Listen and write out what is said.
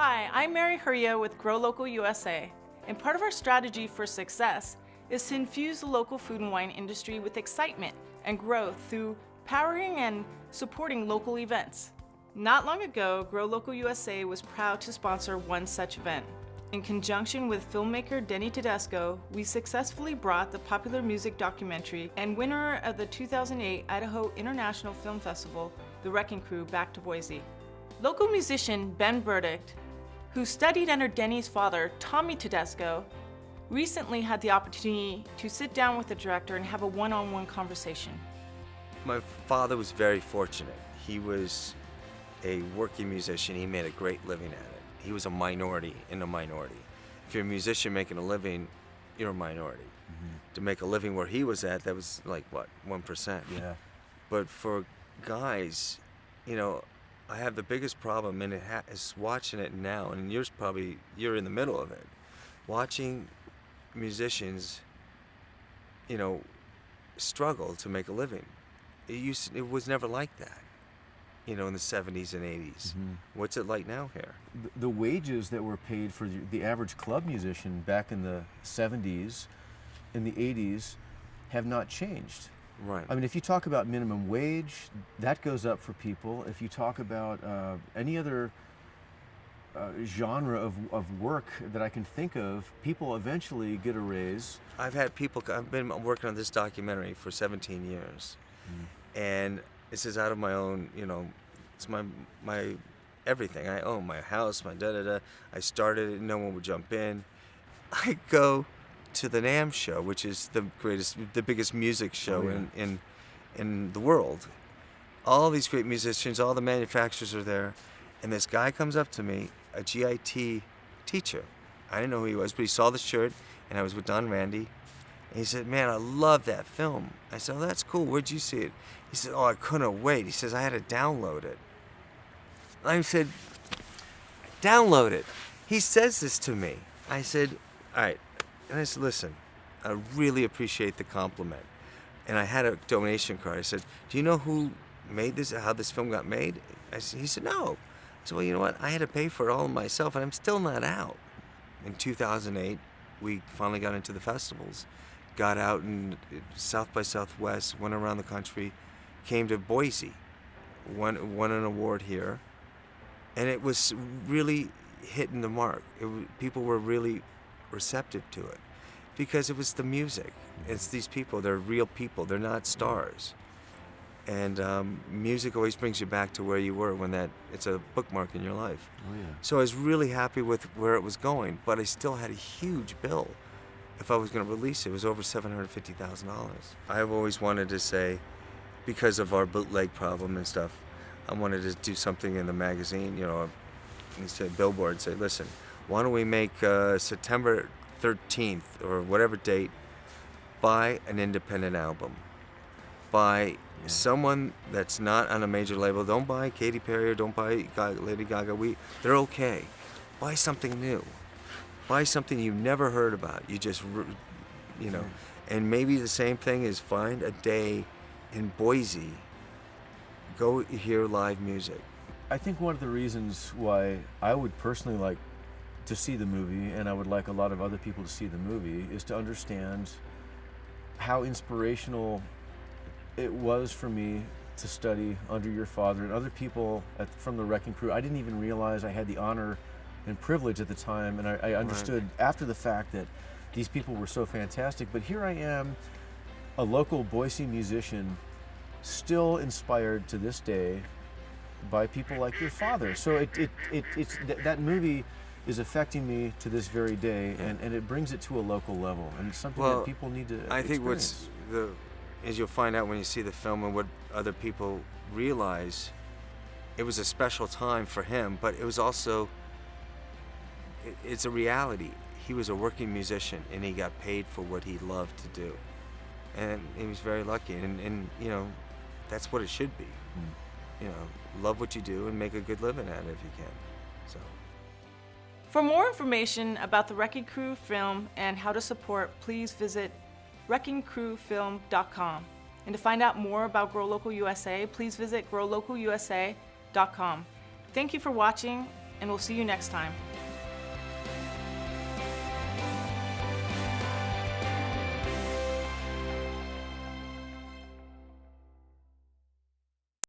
Hi, I'm Mary Hurria with Grow Local USA, and part of our strategy for success is to infuse the local food and wine industry with excitement and growth through powering and supporting local events. Not long ago, Grow Local USA was proud to sponsor one such event. In conjunction with filmmaker Denny Tedesco, we successfully brought the popular music documentary and winner of the 2008 Idaho International Film Festival, The Wrecking Crew, back to Boise. Local musician Ben Burdick, who studied under Denny's father, Tommy Tedesco, recently had the opportunity to sit down with the director and have a one-on-one conversation. My father was very fortunate. He was a working musician. He made a great living at it. He was a minority in a minority. If you're a musician making a living, you're a minority. To make a living where he was at, that was like, what, 1%? Yeah. But for guys, you know, I have the biggest problem, and is watching it now, and you're in the middle of it. Watching musicians, you know, struggle to make a living. It was never like that, you know, in the 70s and 80s. What's it like now here? The wages that were paid for the average club musician back in the 70s, in the 80s, have not changed. Right. I mean, if you talk about minimum wage, that goes up for people. If you talk about any other genre of work that I can think of, people eventually get a raise. I've been working on this documentary for 17 years. And this is out of my own, you know, it's my everything. I own my house, my da-da-da. I started it, no one would jump in. I go to the NAMM show, which is the biggest music show in the world. All these great musicians, all the manufacturers are there, and this guy comes up to me, a GIT teacher. I didn't know who he was, but he saw the shirt, and I was with Don Randy, and he said, "Man, I love that film." I said, "Oh, that's cool. Where'd you see it?" He said, "Oh, I couldn't wait." He says, "I had to download it." I said, "Download it?" He says this to me. I said, "All right." And I said, "Listen, I really appreciate the compliment." And I had a donation card. I said, "Do you know who made this, how this film got made?" He said, "No." I said, "Well, you know what? I had to pay for it all myself, and I'm still not out." In 2008, we finally got into the festivals. Got out in South by Southwest, went around the country, came to Boise, won an award here. And it was really hitting the mark. People were really receptive to it because it was the music. It's these people, they're real people, they're not stars. And music always brings you back to where you were when it's a bookmark in your life. Oh, yeah. So I was really happy with where it was going, but I still had a huge bill. If I was going to release it, it was over $750,000. I've always wanted to say, because of our bootleg problem and stuff, I wanted to do something in the magazine, you know, and say Billboard, say, "Listen, why don't we make September 13th or whatever date, buy an independent album. Buy someone that's not on a major label. Don't buy Katy Perry or don't buy Lady Gaga. They're okay. Buy something new. Buy something you've never heard about. You just, you know, and maybe the same thing is find a day in Boise. Go hear live music." I think one of the reasons why I would personally like to see the movie, and I would like a lot of other people to see the movie, is to understand how inspirational it was for me to study under your father and other people from the Wrecking Crew. I didn't even realize I had the honor and privilege at the time, and I understood after the fact that these people were so fantastic. But here I am, a local Boise musician, still inspired to this day by people like your father. So that movie is affecting me to this very day, and it brings it to a local level, and it's something that people need to I think experience. as you'll find out when you see the film and what other people realize, it was a special time for him, but it was also, it's a reality. He was a working musician, and he got paid for what he loved to do. And he was very lucky, and you know, that's what it should be. You know, love what you do and make a good living at it if you can. So. For more information about the Wrecking Crew film and how to support, please visit wreckingcrewfilm.com. And to find out more about Grow Local USA, please visit growlocalusa.com. Thank you for watching, and we'll see you next time.